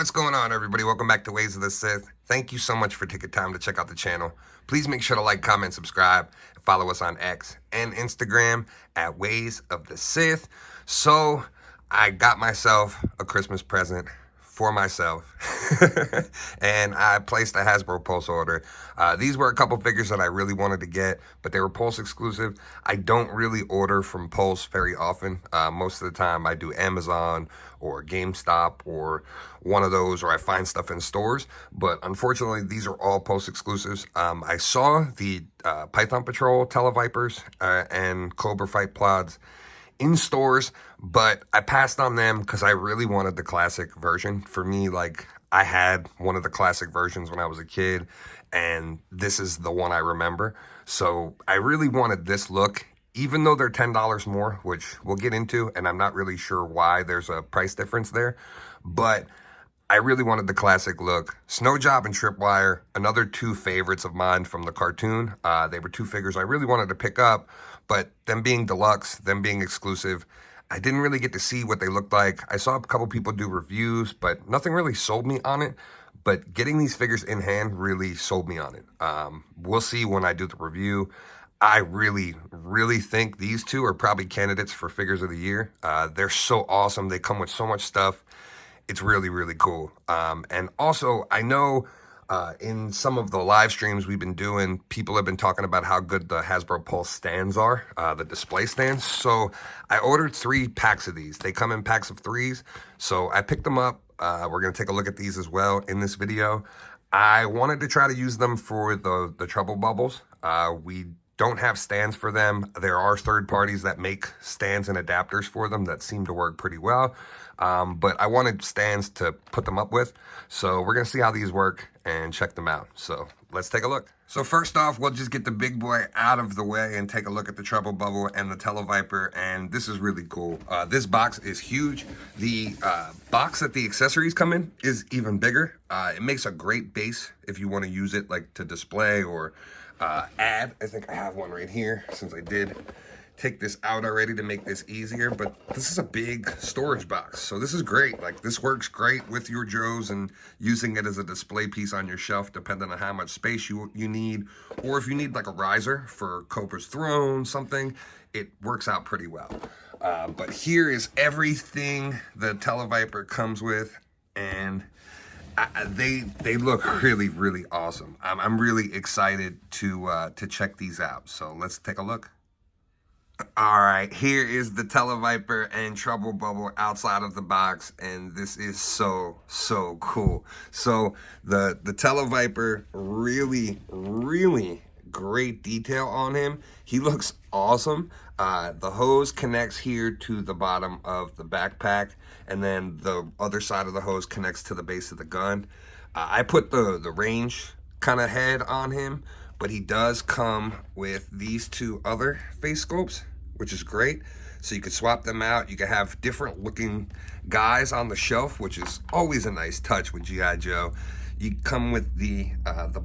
What's going on, everybody? Welcome back to Ways of the Sith. Thank you so much for taking time to check out the channel. Please make sure to like, comment, subscribe, and follow us on X and Instagram at Ways of the Sith. So I got myself a Christmas present for myself and I placed a Hasbro Pulse order. These were a couple figures that I really wanted to get, but they were Pulse exclusive. I don't really order from Pulse very often. Most of the time I do Amazon or GameStop or one of those, or I find stuff in stores, but unfortunately these are all Pulse exclusives. I saw the Python Patrol Televipers and Cobra Fight Plods in stores, but I passed on them because I really wanted the classic version. For me, like, I had one of the classic versions when I was a kid, and this is the one I remember. So I really wanted this look, even though they're $10 more, which we'll get into, and I'm not really sure why there's a price difference there, but I really wanted the classic look. Snowjob and Tripwire, another two favorites of mine from the cartoon. They were two figures I really wanted to pick up, but them being deluxe, them being exclusive, I didn't really get to see what they looked like. I saw a couple people do reviews, but nothing really sold me on it. But getting these figures in hand really sold me on it. We'll see when I do the review. I really, really think these two are probably candidates for figures of the year. They're so awesome. They come with so much stuff. It's really, really cool. And also, I know in some of the live streams we've been doing, people have been talking about how good the Hasbro Pulse stands are, the display stands. So I ordered 3 packs of these. They come in packs of 3s. So I picked them up. We're going to take a look at these as well in this video. I wanted to try to use them for the Trouble Bubbles. We don't have stands for them. There are third parties that make stands and adapters for them that seem to work pretty well. But I wanted stands to put them up with. So we're going to see how these work and check them out. So let's take a look. So first off, we'll just get the big boy out of the way and take a look at the Trouble Bubble and the Televiper. And this is really cool. This box is huge. The box that the accessories come in is even bigger. It makes a great base if you want to use it like to display or add. I think I have one right here since I did take this out already to make this easier, but this is a big storage box, so this is great. Like, this works great with your Joes and using it as a display piece on your shelf, depending on how much space you need, or if you need like a riser for Cobra's throne, something, it works out pretty well. But here is everything the Televiper comes with, and they look really, really awesome. I'm really excited to check these out. So let's take a look. All right, here is the Televiper and Trouble Bubble outside of the box, and this is so cool. So the Televiper, really, really great detail on him. He looks awesome. The hose connects here to the bottom of the backpack, and then the other side of the hose connects to the base of the gun. I put the range kind of head on him, but he does come with these 2 other face scopes, which is great. So you could swap them out. You could have different looking guys on the shelf, which is always a nice touch with G.I. Joe. You come with the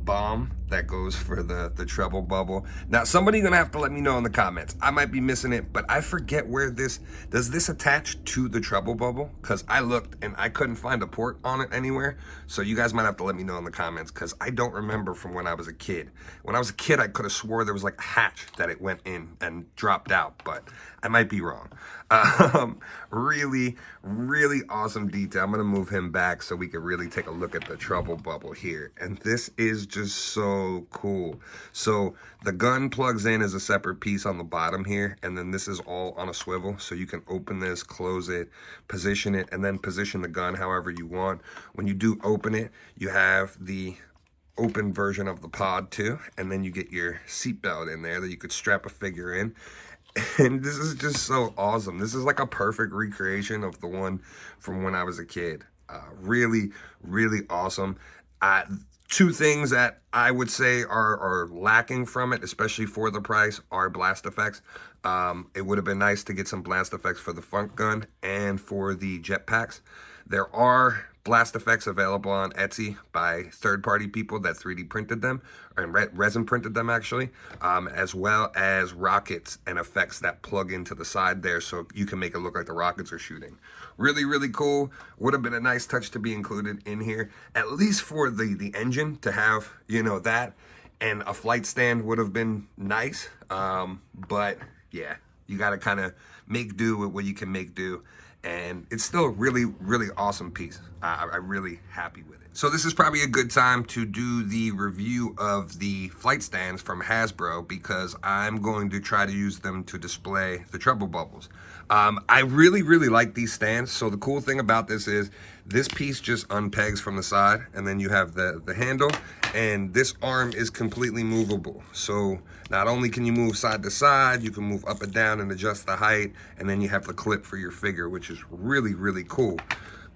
bomb that goes for the Trouble Bubble. Now, somebody's gonna have to let me know in the comments. I might be missing it, but I forget where does this attach to the Trouble Bubble? Because I looked and I couldn't find a port on it anywhere. So you guys might have to let me know in the comments, because I don't remember from when I was a kid. When I was a kid, I could have swore there was like a hatch that it went in and dropped out, but I might be wrong. Really, really awesome detail. I'm gonna move him back so we can really take a look at the Trouble Bubble here. And this is just so cool. So the gun plugs in as a separate piece on the bottom here, and then this is all on a swivel, so you can open this, close it, position it, and then position the gun however you want. When you do open it, you have the open version of the pod too, and then you get your seatbelt in there that you could strap a figure in. And this is just so awesome. This is like a perfect recreation of the one from when I was a kid. Really, really awesome. 2 things that I would say are lacking from it, especially for the price, are blast effects. It would have been nice to get some blast effects for the Funk Gun and for the jetpacks. There are blast effects available on Etsy by third-party people that 3D printed them, and resin printed them actually, as well as rockets and effects that plug into the side there so you can make it look like the rockets are shooting. Really, really cool. Would have been a nice touch to be included in here, at least for the engine to have, you know, that, and a flight stand would have been nice. But yeah, you got to kind of make do with what you can make do. And it's still a really, really awesome piece. I'm really happy with it. So this is probably a good time to do the review of the flight stands from Hasbro, because I'm going to try to use them to display the treble bubbles. I really, really like these stands. So the cool thing about this is this piece just unpegs from the side, and then you have the handle, and this arm is completely movable. So not only can you move side to side, you can move up and down and adjust the height, and then you have the clip for your figure, which is really, really cool.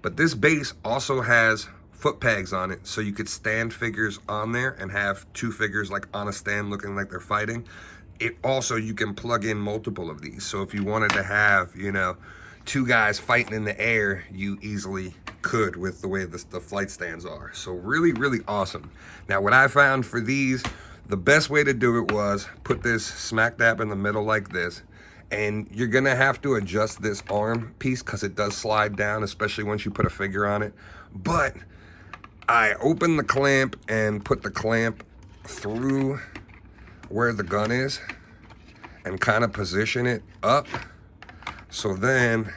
But this base also has foot pegs on it, so you could stand figures on there and have two figures like on a stand looking like they're fighting. It also, you can plug in multiple of these. So if you wanted to have, you know, two guys fighting in the air, you easily could with the way the flight stands are. So really, really awesome. Now, what I found for these, the best way to do it was put this smack dab in the middle like this. And you're gonna have to adjust this arm piece because it does slide down, especially once you put a figure on it. But I opened the clamp and put the clamp through where the gun is and kind of position it up. So then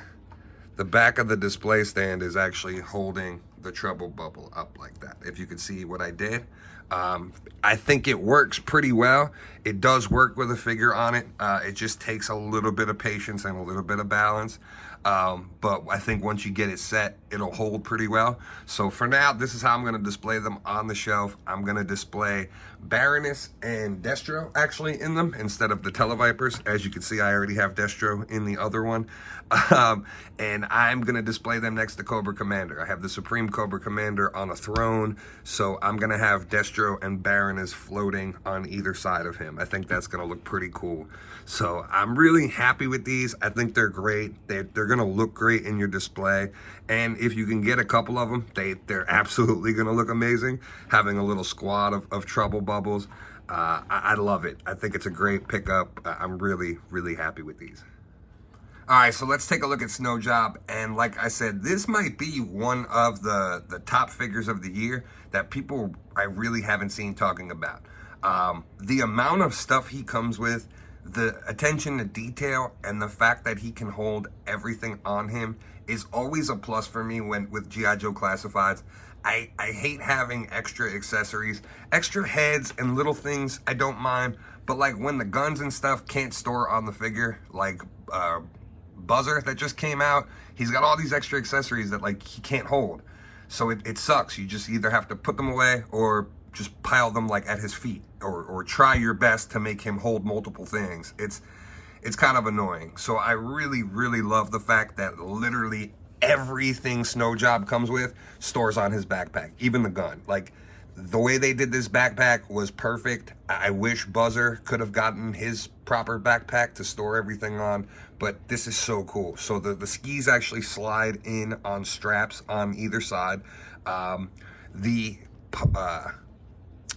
the back of the display stand is actually holding the treble bubble up like that. If you could see what I did. I think it works pretty well. It does work with a figure on it. It just takes a little bit of patience and a little bit of balance. But I think once you get it set, it'll hold pretty well. So for now, this is how I'm gonna display them on the shelf. I'm gonna display Baroness and Destro actually in them instead of the Televipers. As you can see, I already have Destro in the other one. And I'm gonna display them next to Cobra Commander. I have the Supreme Cobra Commander on a throne, so I'm gonna have Destro and Baroness floating on either side of him. I think that's gonna look pretty cool. So I'm really happy with these. I think they're great. They're gonna look great in your display. And if you can get a couple of them, they're absolutely gonna look amazing. Having a little squad of treble bubbles, I love it. I think it's a great pickup. I'm really, really happy with these. All right, so let's take a look at Snowjob. And like I said, this might be one of the top figures of the year that people I really haven't seen talking about. The amount of stuff he comes with, the attention to detail, and the fact that he can hold everything on him is always a plus for me with G.I. Joe Classifieds. I hate having extra accessories, extra heads and little things I don't mind, but like when the guns and stuff can't store on the figure, like Buzzer that just came out, he's got all these extra accessories that like he can't hold. So it sucks. You just either have to put them away or just pile them like at his feet, or try your best to make him hold multiple things. It's kind of annoying. So I really, really love the fact that literally everything Snowjob comes with stores on his backpack, even the gun. Like the way they did this backpack was perfect. I wish Buzzer could have gotten his proper backpack to store everything on, but this is so cool. So the skis actually slide in on straps on either side. The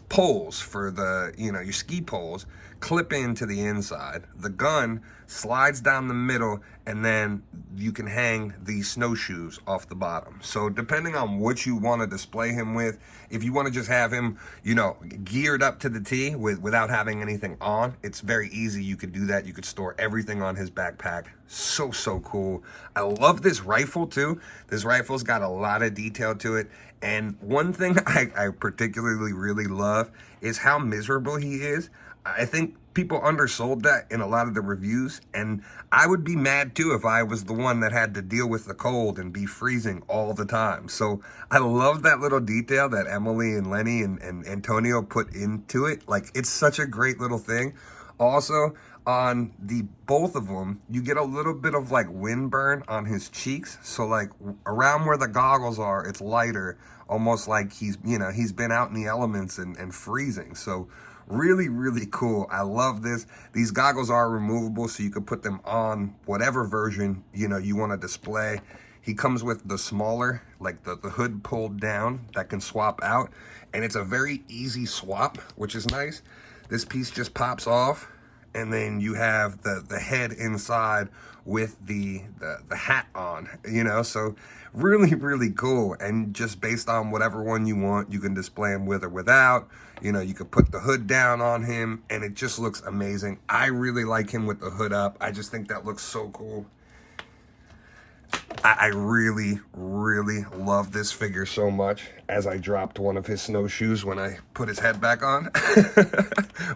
poles for the, your ski poles clip into the inside. The gun slides down the middle, and then you can hang the snowshoes off the bottom. So depending on what you want to display him with, if you want to just have him, geared up to the T without having anything on, it's very easy. You could do that. You could store everything on his backpack. So cool. I love this rifle too. This rifle's got a lot of detail to it. And one thing I particularly really love is how miserable he is. I think people undersold that in a lot of the reviews, and I would be mad too if I was the one that had to deal with the cold and be freezing all the time. So I love that little detail that Emily and Lenny and Antonio put into it. Like, it's such a great little thing. Also, on both of them, you get a little bit of like wind burn on his cheeks. So like around where the goggles are, it's lighter, almost like he's been out in the elements and freezing. So really, really cool. I love this. These goggles are removable, so you can put them on whatever version you want to display. He comes with the smaller, like the hood pulled down that can swap out. And it's a very easy swap, which is nice. This piece just pops off, and then you have the head inside with the hat on, you know, so really, really cool. And just based on whatever one you want, you can display him with or without. You know, you could put the hood down on him, and it just looks amazing. I really like him with the hood up. I just think that looks so cool. I really, really love this figure so much, as I dropped one of his snowshoes when I put his head back on.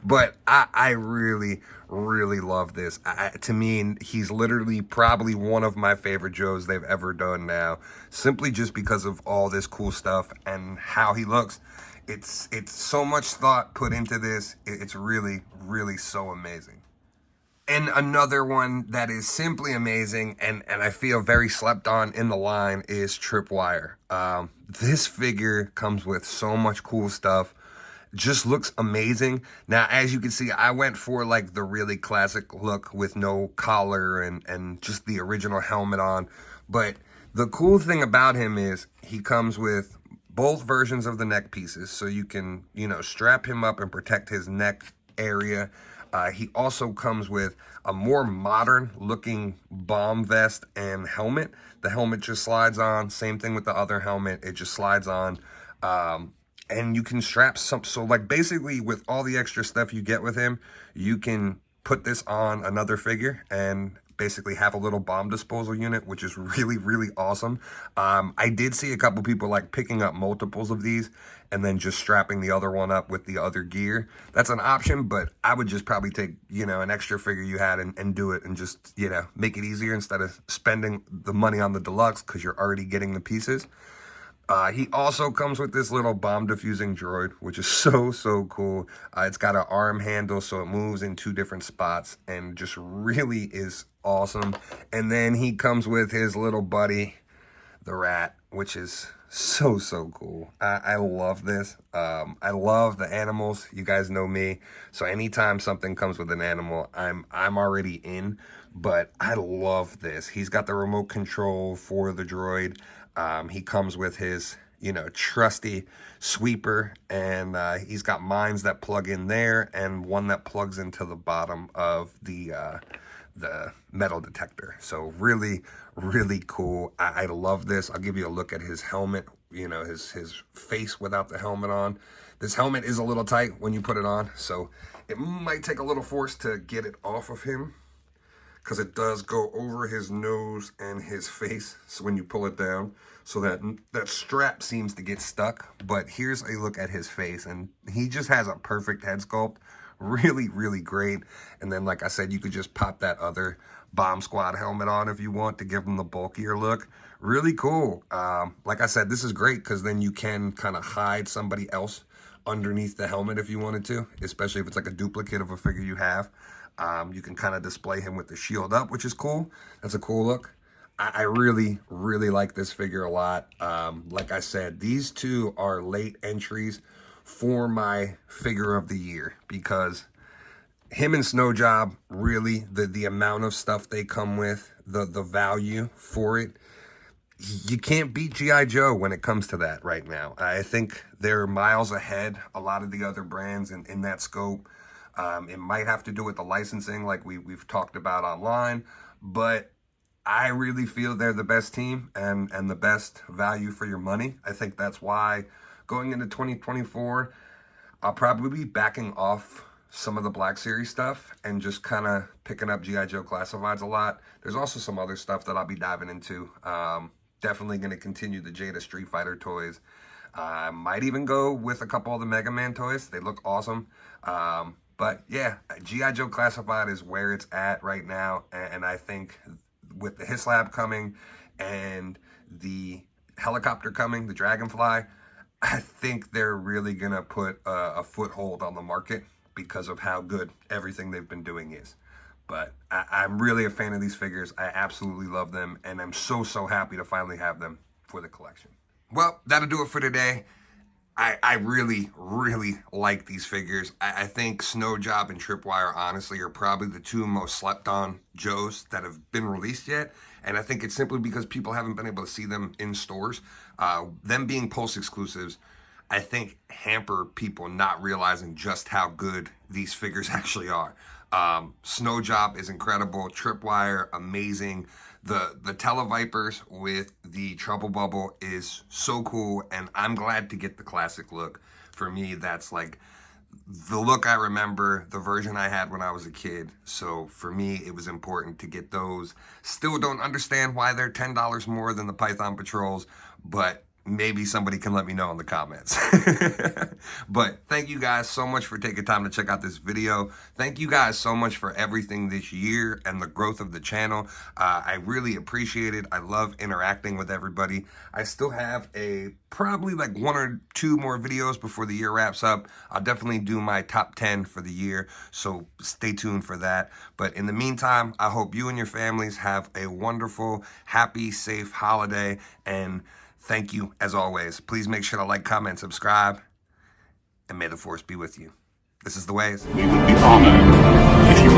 But I really, really love this. To me, he's literally probably one of my favorite Joes they've ever done now, simply just because of all this cool stuff and how he looks. It's so much thought put into this. It's really, really so amazing. And another one that is simply amazing, and I feel very slept on in the line, is Tripwire. This figure comes with so much cool stuff. Just looks amazing. Now, as you can see, I went for like the really classic look with no collar and just the original helmet on. But the cool thing about him is he comes with both versions of the neck pieces, so you can, you know, strap him up and protect his neck area. He also comes with a more modern looking bomb vest and helmet. The helmet just slides on. Same thing with the other helmet. It just slides on. And you can strap so like basically with all the extra stuff you get with him, you can put this on another figure and basically have a little bomb disposal unit, which is really, really awesome. I did see a couple people like picking up multiples of these and then just strapping the other one up with the other gear. That's an option, but I would just probably take, you know, an extra figure you had and do it and just, you know, make it easier instead of spending the money on the deluxe because you're already getting the pieces. He also comes with this little bomb diffusing droid, which is so cool. It's got an arm handle, so it moves in 2 different spots and just really is awesome. And then he comes with his little buddy, the rat, which is so cool. I love this. I love the animals. You guys know me, so anytime something comes with an animal, I'm already in. But I love this. He's got the remote control for the droid. He comes with his, you know, trusty sweeper, and he's got mines that plug in there and one that plugs into the bottom of the metal detector. So really, really cool. I love this. I'll give you a look at his helmet, you know, his face without the helmet on. This helmet is a little tight when you put it on, so it might take a little force to get it off of him, because it does go over his nose and his face, so when you pull it down, so that strap seems to get stuck. But here's a look at his face, and he just has a perfect head sculpt. Really, really great. And then, like I said, you could just pop that other Bomb Squad helmet on if you want to give him the bulkier look. Really cool. Like I said, this is great because then you can kind of hide somebody else underneath the helmet if you wanted to, especially if it's like a duplicate of a figure you have. You can kind of display him with the shield up, which is cool. That's a cool look. I really, really like this figure a lot. Like I said, these two are late entries for my figure of the year, because him and Snowjob, really, the amount of stuff they come with, the value for it, you can't beat G.I. Joe when it comes to that right now. I think they're miles ahead a lot of the other brands in that scope. It might have to do with the licensing like we've talked about online, but I really feel they're the best team and the best value for your money. I think that's why going into 2024, I'll probably be backing off some of the Black Series stuff and just kind of picking up G.I. Joe Classifieds a lot. There's also some other stuff that I'll be diving into. Definitely going to continue the Jada Street Fighter toys. I might even go with a couple of the Mega Man toys. They look awesome. But yeah, G.I. Joe Classified is where it's at right now. And I think with the HISLAB coming and the helicopter coming, the Dragonfly, I think they're really going to put a foothold on the market because of how good everything they've been doing is. But I'm really a fan of these figures. I absolutely love them. And I'm so happy to finally have them for the collection. Well, that'll do it for today. I really, really like these figures. I think Snowjob and Tripwire, honestly, are probably the two most slept on Joes that have been released yet. And I think it's simply because people haven't been able to see them in stores. Them being Pulse exclusives, I think hamper people not realizing just how good these figures actually are. Snowjob is incredible. Tripwire, amazing. The Televipers with the Trouble Bubble is so cool, and I'm glad to get the classic look. For me, that's like the look I remember, the version I had when I was a kid. So for me, it was important to get those. Still don't understand why they're $10 more than the Python Patrols, but maybe somebody can let me know in the comments. But thank you guys so much for taking time to check out this video. Thank you guys so much for everything this year and the growth of the channel. I really appreciate it. I love interacting with everybody. I still have probably like 1 or 2 more videos before the year wraps up. I'll definitely do my top 10 for the year, so stay tuned for that. But in the meantime, I hope you and your families have a wonderful, happy, safe holiday, and thank you, as always. Please make sure to like, comment, subscribe, and may the force be with you. This is The Ways. We would be honored if you